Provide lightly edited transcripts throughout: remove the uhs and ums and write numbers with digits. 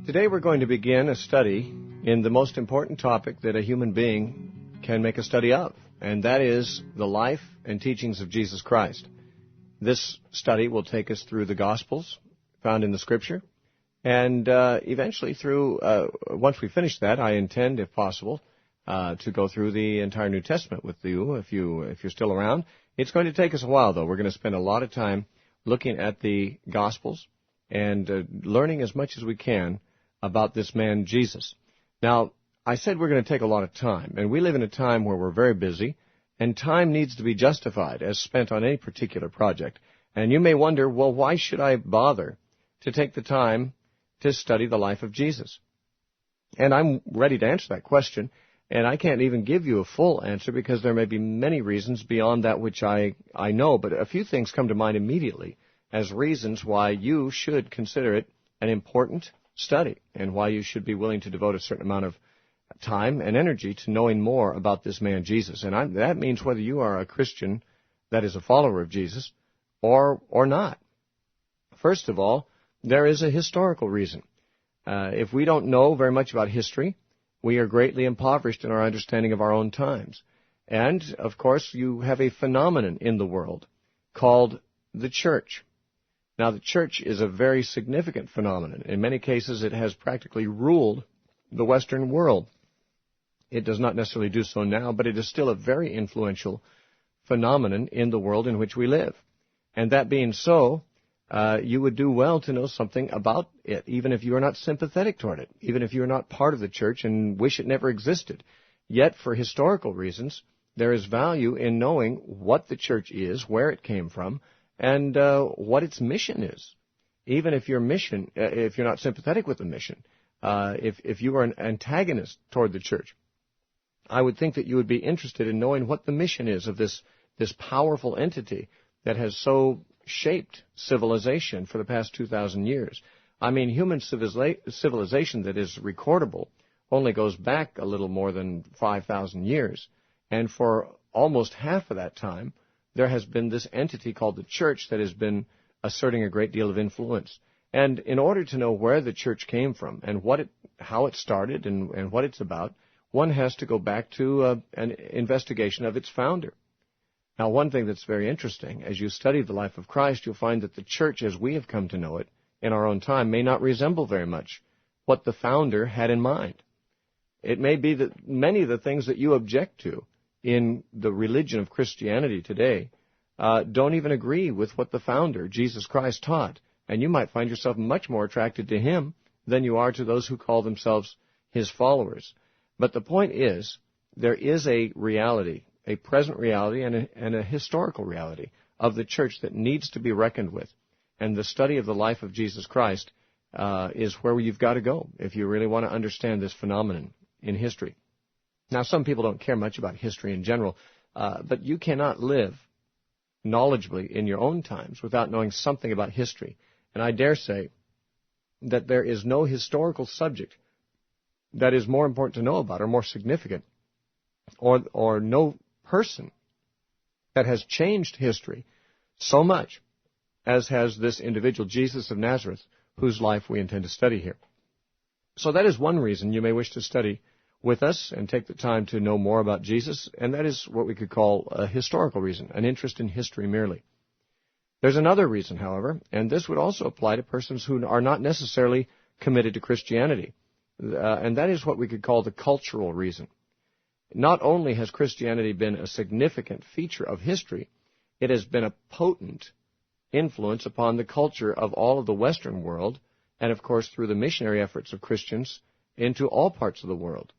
Today we're going to begin a study in the most important topic that a human being can make a study of, and that is the life and teachings of Jesus Christ. This study will take us through the Gospels found in the Scripture, and eventually through, once we finish that, I intend, if possible, to go through the entire New Testament with you, if you're still around. It's going to take us a while, though. We're going to spend a lot of time looking at the Gospels and learning as much as we can about this man, Jesus. Now, I said we're going to take a lot of time, and we live in a time where we're very busy, and time needs to be justified as spent on any particular project. And you may wonder, well, why should I bother to take the time to study the life of Jesus? And I'm ready to answer that question, and I can't even give you a full answer because there may be many reasons beyond that which I know, but a few things come to mind immediately as reasons why you should consider it an important study and why you should be willing to devote a certain amount of time and energy to knowing more about this man Jesus. And that means whether you are a Christian that is a follower of Jesus or not. First of all, there is a historical reason. If we don't know very much about history, we are greatly impoverished in our understanding of our own times. And, of course, you have a phenomenon in the world called the church. Now, the church is a very significant phenomenon. In many cases, it has practically ruled the Western world. It does not necessarily do so now, but it is still a very influential phenomenon in the world in which we live. And that being so, you would do well to know something about it, even if you are not sympathetic toward it, even if you are not part of the church and wish it never existed. Yet, for historical reasons, there is value in knowing what the church is, where it came from, and what its mission is. Even if your mission, if you're not sympathetic with the mission, if you are an antagonist toward the church, I would think that you would be interested in knowing what the mission is of this powerful entity that has so shaped civilization for the past 2,000 years. I mean, human civilization that is recordable only goes back a little more than 5,000 years. And for almost half of that time, there has been this entity called the church that has been asserting a great deal of influence. And in order to know where the church came from and how it started and what it's about, one has to go back to an investigation of its founder. Now, one thing that's very interesting, as you study the life of Christ, you'll find that the church, as we have come to know it in our own time, may not resemble very much what the founder had in mind. It may be that many of the things that you object to in the religion of Christianity today don't even agree with what the founder, Jesus Christ, taught. And you might find yourself much more attracted to him than you are to those who call themselves his followers. But the point is, there is a reality, a present reality and a historical reality of the church that needs to be reckoned with. And the study of the life of Jesus Christ is where you've got to go if you really want to understand this phenomenon in history. Now, some people don't care much about history in general, but you cannot live knowledgeably in your own times without knowing something about history. And I dare say that there is no historical subject that is more important to know about or more significant, or no person that has changed history so much as has this individual, Jesus of Nazareth, whose life we intend to study here. So that is one reason you may wish to study with us and take the time to know more about Jesus, and that is what we could call a historical reason, an interest in history merely. There's another reason, however, and this would also apply to persons who are not necessarily committed to Christianity, and that is what we could call the cultural reason. Not only has Christianity been a significant feature of history, it has been a potent influence upon the culture of all of the Western world, and of course through the missionary efforts of Christians into all parts of the world.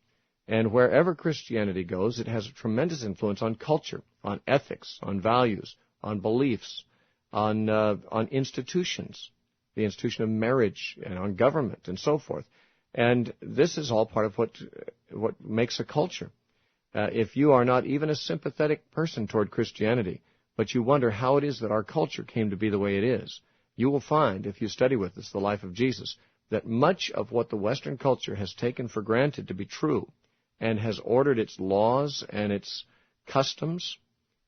And wherever Christianity goes, it has a tremendous influence on culture, on ethics, on values, on beliefs, on institutions, the institution of marriage, and on government, and so forth. And this is all part of what makes a culture. If you are not even a sympathetic person toward Christianity, but you wonder how it is that our culture came to be the way it is, you will find, if you study with us the life of Jesus, that much of what the Western culture has taken for granted to be true and has ordered its laws and its customs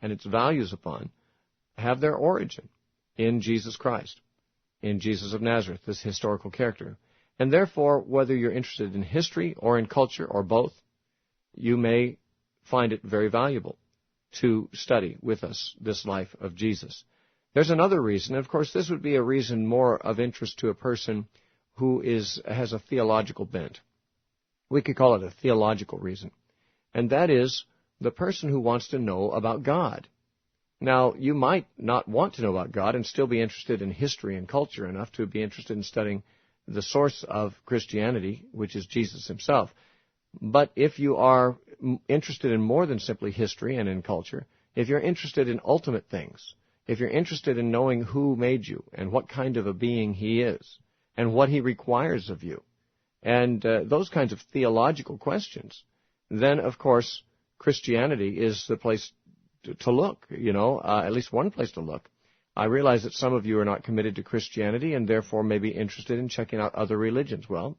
and its values upon have their origin in Jesus Christ, in Jesus of Nazareth, this historical character. And therefore, whether you're interested in history or in culture or both, you may find it very valuable to study with us this life of Jesus. There's another reason. Of course, this would be a reason more of interest to a person who has a theological bent. We could call it a theological reason. And that is the person who wants to know about God. Now, you might not want to know about God and still be interested in history and culture enough to be interested in studying the source of Christianity, which is Jesus himself. But if you are interested in more than simply history and in culture, if you're interested in ultimate things, if you're interested in knowing who made you and what kind of a being he is and what he requires of you, and those kinds of theological questions, then, of course, Christianity is the place to look, at least one place to look. I realize that some of you are not committed to Christianity and therefore may be interested in checking out other religions. Well,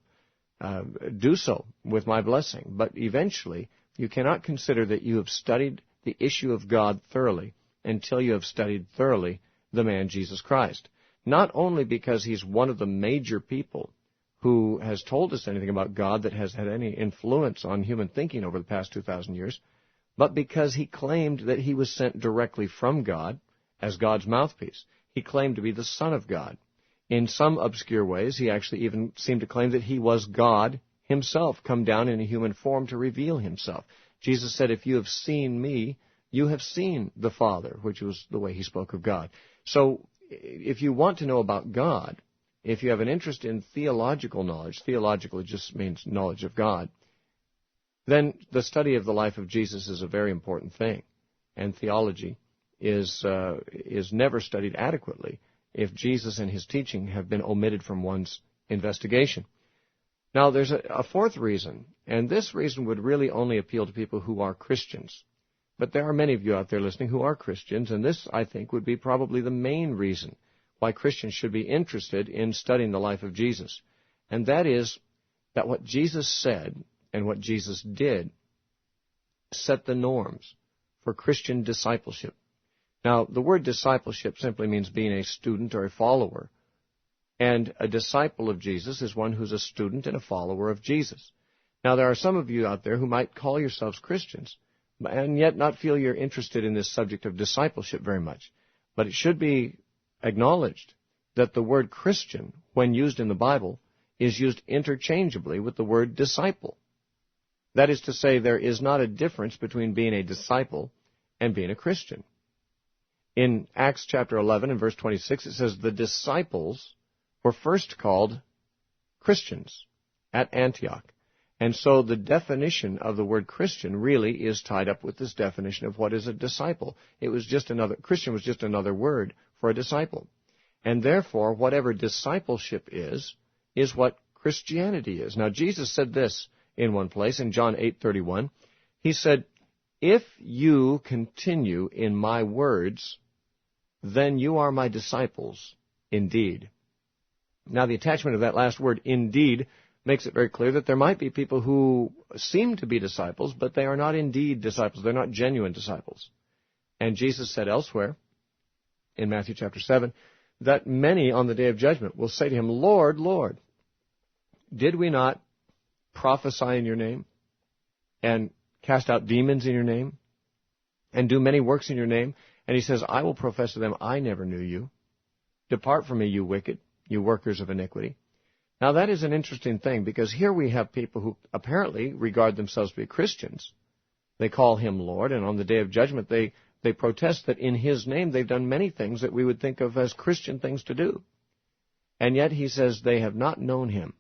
do so with my blessing. But eventually, you cannot consider that you have studied the issue of God thoroughly until you have studied thoroughly the man Jesus Christ. Not only because he's one of the major people who has told us anything about God that has had any influence on human thinking over the past 2,000 years, but because he claimed that he was sent directly from God as God's mouthpiece. He claimed to be the Son of God. In some obscure ways, he actually even seemed to claim that he was God himself, come down in a human form to reveal himself. Jesus said, if you have seen me, you have seen the Father, which was the way he spoke of God. So if you want to know about God, if you have an interest in theological knowledge, theological just means knowledge of God, then the study of the life of Jesus is a very important thing. And theology is never studied adequately if Jesus and his teaching have been omitted from one's investigation. Now, there's a fourth reason, and this reason would really only appeal to people who are Christians. But there are many of you out there listening who are Christians, and this, I think, would be probably the main reason why Christians should be interested in studying the life of Jesus. And that is that what Jesus said and what Jesus did set the norms for Christian discipleship. Now, the word discipleship simply means being a student or a follower. And a disciple of Jesus is one who's a student and a follower of Jesus. Now, there are some of you out there who might call yourselves Christians and yet not feel you're interested in this subject of discipleship very much. But it should be acknowledged that the word Christian, when used in the Bible, is used interchangeably with the word disciple. That is to say, there is not a difference between being a disciple and being a Christian. In Acts chapter 11 and verse 26, it says, the disciples were first called Christians at Antioch. And so the definition of the word Christian really is tied up with this definition of what is a disciple. Christian was just another word for a disciple. And therefore, whatever discipleship is what Christianity is. Now, Jesus said this in one place, in John 8:31. He said, if you continue in my words, then you are my disciples indeed. Now, the attachment of that last word, indeed, makes it very clear that there might be people who seem to be disciples, but they are not indeed disciples. They're not genuine disciples. And Jesus said elsewhere, in Matthew chapter 7, that many on the day of judgment will say to him, Lord, Lord, did we not prophesy in your name and cast out demons in your name and do many works in your name? And he says, I will profess to them, I never knew you. Depart from me, you wicked, you workers of iniquity. Now, that is an interesting thing, because here we have people who apparently regard themselves to be Christians. They call him Lord, and on the day of judgment they protest that in his name they've done many things that we would think of as Christian things to do. And yet he says they have not known him.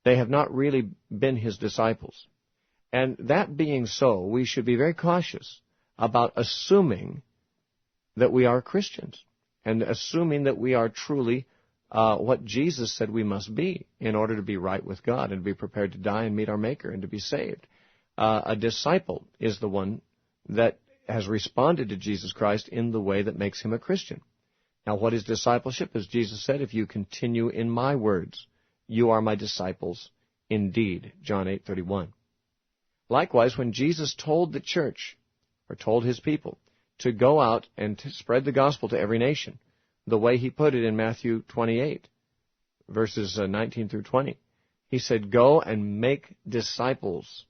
They have not really been his disciples. And that being so, we should be very cautious about assuming that we are Christians and assuming that we are truly what Jesus said we must be in order to be right with God and be prepared to die and meet our Maker and to be saved. A disciple is the one that has responded to Jesus Christ in the way that makes him a Christian. Now, what is discipleship? As Jesus said, if you continue in my words, you are my disciples indeed. John 8:31. Likewise, when Jesus told the church, or told his people, to go out and to spread the gospel to every nation, the way he put it in Matthew 28, verses 19 through 20. He said, "Go and make disciples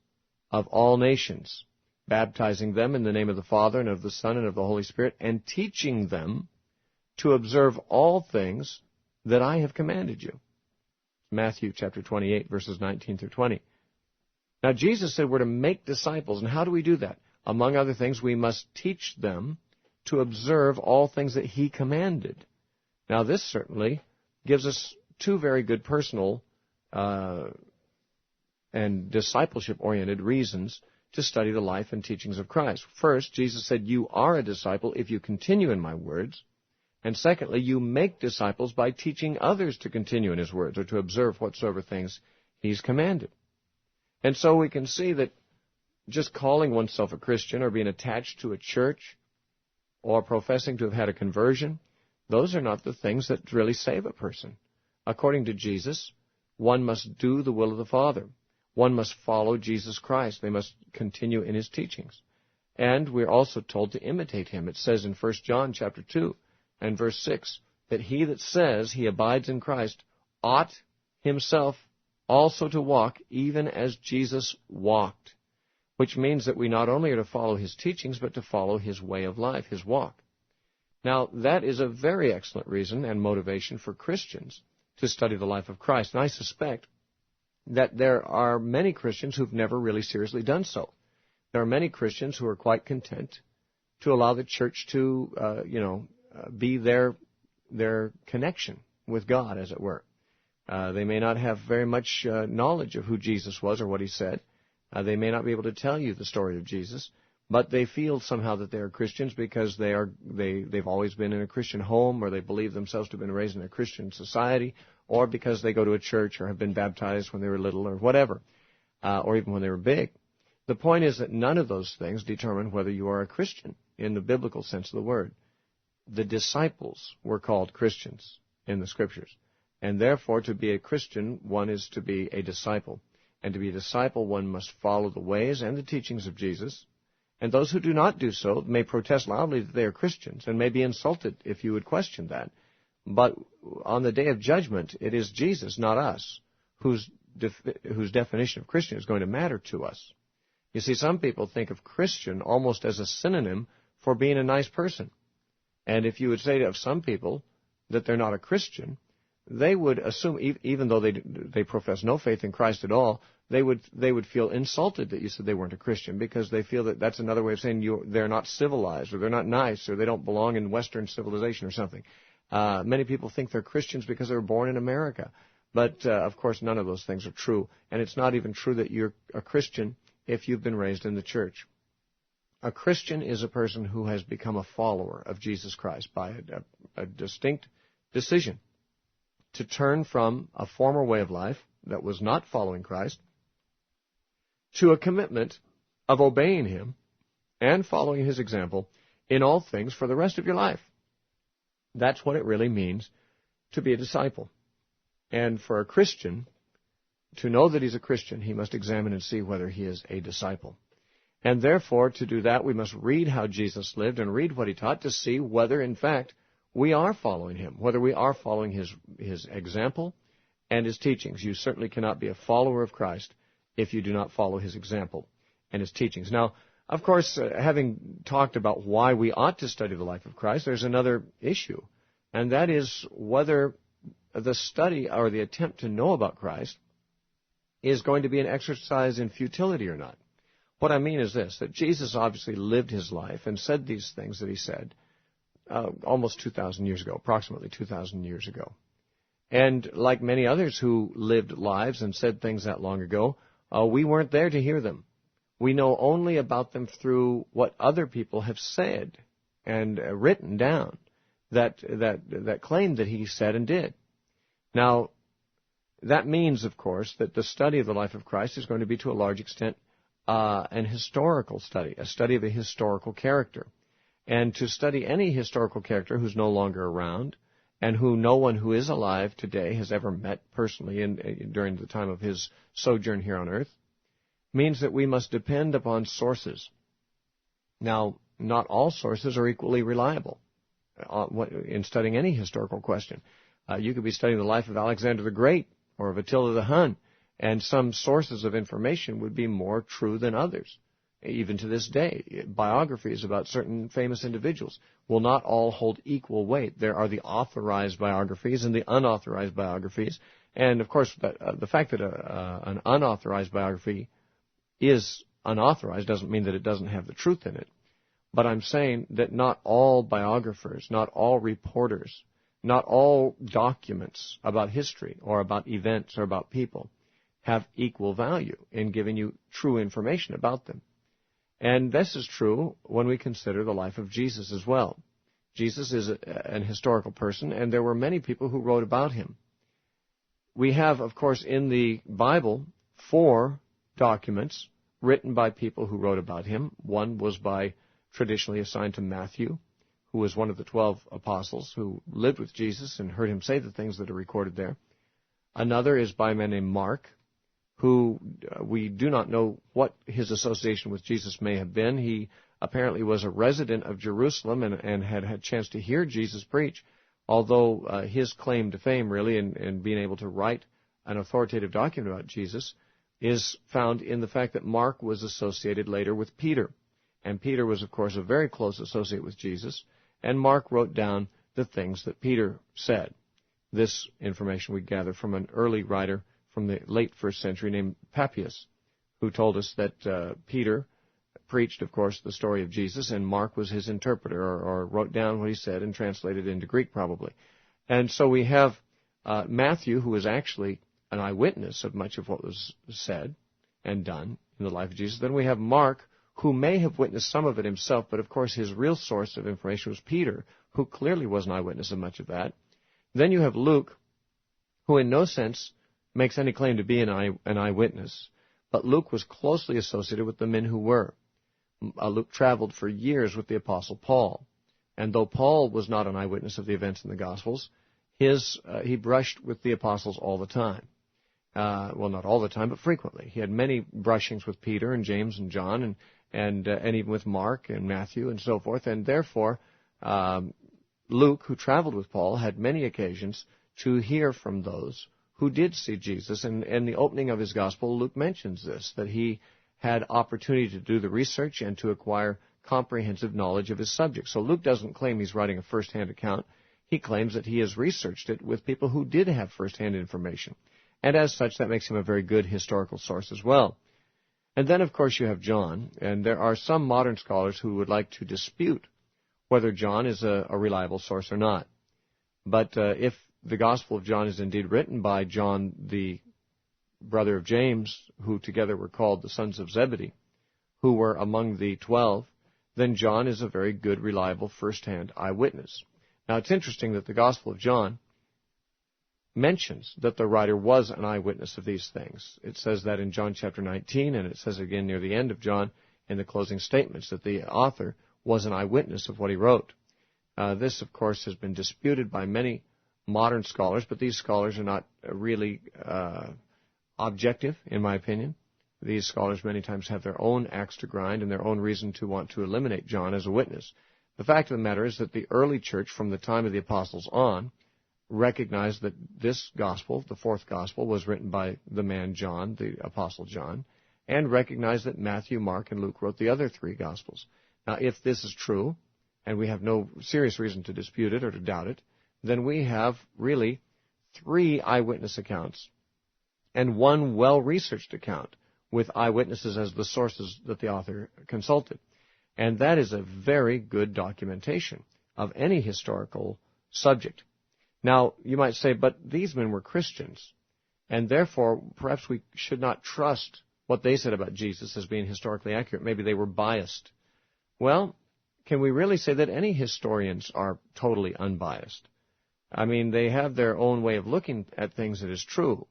of all nations, baptizing them in the name of the Father and of the Son and of the Holy Spirit, and teaching them to observe all things that I have commanded you." Matthew chapter 28, verses 19 through 20. Now, Jesus said we're to make disciples, and how do we do that? Among other things, we must teach them to observe all things that He commanded. Now, this certainly gives us two very good personal and discipleship-oriented reasons to study the life and teachings of Christ. First, Jesus said, "You are a disciple if you continue in my words." And secondly, you make disciples by teaching others to continue in His words or to observe whatsoever things He's commanded. And so we can see that just calling oneself a Christian or being attached to a church or professing to have had a conversion, those are not the things that really save a person. According to Jesus, one must do the will of the Father. One must follow Jesus Christ. They must continue in His teachings. And we're also told to imitate Him. It says in 1 John chapter 2 and verse 6 that he that says he abides in Christ ought himself also to walk even as Jesus walked, which means that we not only are to follow His teachings, but to follow His way of life, His walk. Now, that is a very excellent reason and motivation for Christians to study the life of Christ. And I suspect that there are many Christians who've never really seriously done so. There are many Christians who are quite content to allow the church to, be their connection with God, as it were. They may not have very much knowledge of who Jesus was or what He said. They may not be able to tell you the story of Jesus, but they feel somehow that they are Christians because they've always been in a Christian home, or they believe themselves to have been raised in a Christian society, or because they go to a church or have been baptized when they were little or whatever, or even when they were big. The point is that none of those things determine whether you are a Christian in the biblical sense of the word. The disciples were called Christians in the Scriptures, and therefore to be a Christian, one is to be a disciple. And to be a disciple, one must follow the ways and the teachings of Jesus. And those who do not do so may protest loudly that they are Christians and may be insulted if you would question that. But on the day of judgment, it is Jesus, not us, whose definition of Christian is going to matter to us. You see, some people think of Christian almost as a synonym for being a nice person. And if you would say of some people that they're not a Christian, they would assume, even though they profess no faith in Christ at all, they would feel insulted that you said they weren't a Christian, because they feel that that's another way of saying they're not civilized, or they're not nice, or they don't belong in Western civilization or something. Many people think they're Christians because they were born in America. But, of course, none of those things are true. And it's not even true that you're a Christian if you've been raised in the church. A Christian is a person who has become a follower of Jesus Christ by a distinct decision to turn from a former way of life that was not following Christ to a commitment of obeying Him and following His example in all things for the rest of your life. That's what it really means to be a disciple. And for a Christian to know that he's a Christian, he must examine and see whether he is a disciple. And therefore, to do that, we must read how Jesus lived and read what He taught to see whether, in fact, we are following Him, whether we are following His example and His teachings. You certainly cannot be a follower of Christ if you do not follow His example and His teachings. Now, of course, having talked about why we ought to study the life of Christ, there's another issue, and that is whether the study or the attempt to know about Christ is going to be an exercise in futility or not. What I mean is this, that Jesus obviously lived His life and said these things that He said almost 2,000 years ago, approximately 2,000 years ago. And like many others who lived lives and said things that long ago, we weren't there to hear them. We know only about them through what other people have said and written down that claim that He said and did. Now, that means, of course, that the study of the life of Christ is going to be to a large extent an historical study, a study of a historical character. And to study any historical character who's no longer around and who no one who is alive today has ever met personally during the time of his sojourn here on earth means that we must depend upon sources. Now, not all sources are equally reliable in studying any historical question. You could be studying the life of Alexander the Great or of Attila the Hun, and some sources of information would be more true than others. Even to this day, biographies about certain famous individuals will not all hold equal weight. There are the authorized biographies and the unauthorized biographies. And, of course, the fact that an unauthorized biography is unauthorized doesn't mean that it doesn't have the truth in it. But I'm saying that not all biographers, not all reporters, not all documents about history or about events or about people have equal value in giving you true information about them. And this is true when we consider the life of Jesus as well. Jesus is an historical person, and there were many people who wrote about him. We have, of course, in the Bible, 4 documents written by people who wrote about him. One was traditionally assigned to Matthew, who was one of the 12 apostles who lived with Jesus and heard him say the things that are recorded there. Another is by a man named Mark, who we do not know what his association with Jesus may have been. He apparently was a resident of Jerusalem and had a chance to hear Jesus preach, although his claim to fame, really, in being able to write an authoritative document about Jesus is found in the fact that Mark was associated later with Peter. And Peter was, of course, a very close associate with Jesus, and Mark wrote down the things that Peter said. This information we gather from an early writer from the late 1st century named Papias, who told us that Peter preached, of course, the story of Jesus, and Mark was his interpreter, or wrote down what he said and translated into Greek probably. And so we have Matthew, who was actually an eyewitness of much of what was said and done in the life of Jesus. Then we have Mark, who may have witnessed some of it himself, but of course his real source of information was Peter, who clearly was an eyewitness of much of that. Then you have Luke, who in no sense makes any claim to be an eyewitness, but Luke was closely associated with the men who were. Luke traveled for years with the Apostle Paul, and though Paul was not an eyewitness of the events in the Gospels, he brushed with the apostles all the time. Well, not all the time, but frequently. He had many brushings with Peter and James and John, and even with Mark and Matthew and so forth, and therefore Luke, who traveled with Paul, had many occasions to hear from those who did see Jesus. And in the opening of his gospel, Luke mentions this, that he had opportunity to do the research and to acquire comprehensive knowledge of his subject. So Luke doesn't claim he's writing a first-hand account. He claims that he has researched it with people who did have first-hand information. And as such, that makes him a very good historical source as well. And then, of course, you have John. And there are some modern scholars who would like to dispute whether John is a reliable source or not. But if the Gospel of John is indeed written by John, the brother of James, who together were called the sons of Zebedee, who were among the 12, then John is a very good, reliable, first-hand eyewitness. Now, it's interesting that the Gospel of John mentions that the writer was an eyewitness of these things. It says that in John chapter 19, and it says again near the end of John in the closing statements that the author was an eyewitness of what he wrote. This, of course, has been disputed by many modern scholars, but these scholars are not really objective, in my opinion. These scholars many times have their own axe to grind and their own reason to want to eliminate John as a witness. The fact of the matter is that the early church, from the time of the apostles on, recognized that this gospel, the fourth gospel, was written by the man John, the apostle John, and recognized that Matthew, Mark, and Luke wrote the other 3 gospels. Now, if this is true, and we have no serious reason to dispute it or to doubt it, then we have really 3 eyewitness accounts and 1 well-researched account with eyewitnesses as the sources that the author consulted. And that is a very good documentation of any historical subject. Now, you might say, but these men were Christians, and therefore perhaps we should not trust what they said about Jesus as being historically accurate. Maybe they were biased. Well, can we really say that any historians are totally unbiased? I mean, they have their own way of looking at things that is true.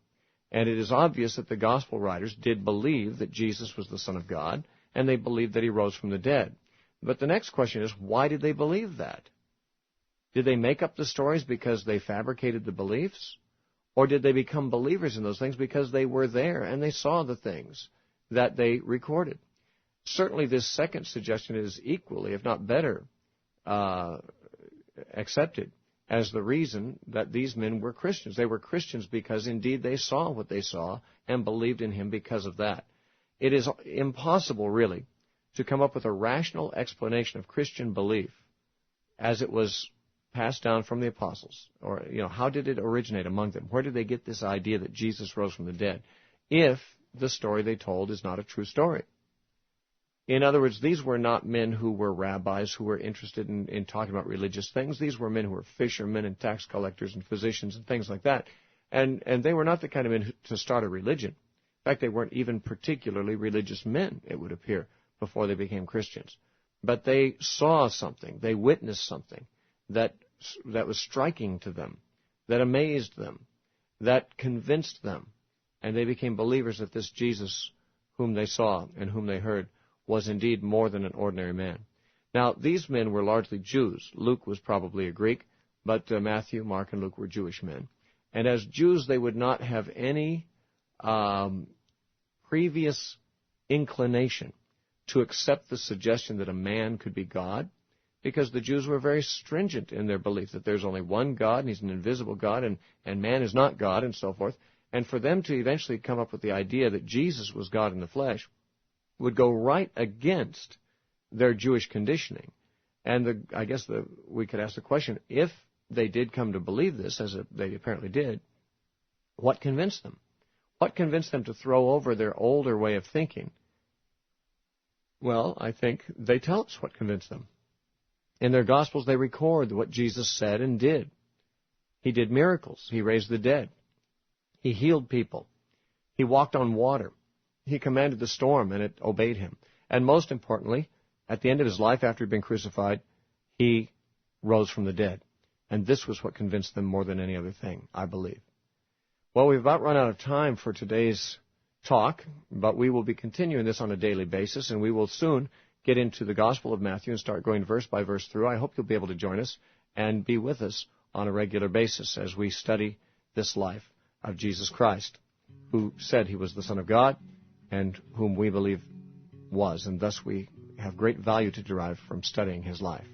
And it is obvious that the gospel writers did believe that Jesus was the Son of God, and they believed that he rose from the dead. But the next question is, why did they believe that? Did they make up the stories because they fabricated the beliefs? Or did they become believers in those things because they were there and they saw the things that they recorded? Certainly this second suggestion is equally, if not better, accepted. as the reason that these men were Christians. They were Christians because indeed they saw what they saw and believed in him because of that. It is impossible, really, to come up with a rational explanation of Christian belief as it was passed down from the apostles. Or, how did it originate among them? Where did they get this idea that Jesus rose from the dead? If the story they told is not a true story. In other words, these were not men who were rabbis who were interested in talking about religious things. These were men who were fishermen and tax collectors and physicians and things like that. And they were not the kind of men to start a religion. In fact, they weren't even particularly religious men, it would appear, before they became Christians. But they saw something. They witnessed something that was striking to them, that amazed them, that convinced them. And they became believers that this Jesus whom they saw and whom they heard was indeed more than an ordinary man. Now, these men were largely Jews. Luke was probably a Greek, but Matthew, Mark, and Luke were Jewish men. And as Jews, they would not have any previous inclination to accept the suggestion that a man could be God, because the Jews were very stringent in their belief that there's only one God, and he's an invisible God, and man is not God, and so forth. And for them to eventually come up with the idea that Jesus was God in the flesh would go right against their Jewish conditioning. And we could ask the question, if they did come to believe this, as they apparently did, what convinced them? What convinced them to throw over their older way of thinking? Well, I think they tell us what convinced them. In their Gospels, they record what Jesus said and did. He did miracles. He raised the dead. He healed people. He walked on water. He commanded the storm, and it obeyed him. And most importantly, at the end of his life, after he'd been crucified, he rose from the dead. And this was what convinced them more than any other thing, I believe. Well, we've about run out of time for today's talk, but we will be continuing this on a daily basis, and we will soon get into the Gospel of Matthew and start going verse by verse through. I hope you'll be able to join us and be with us on a regular basis as we study this life of Jesus Christ, who said he was the Son of God, and whom we believe was, and thus we have great value to derive from studying his life.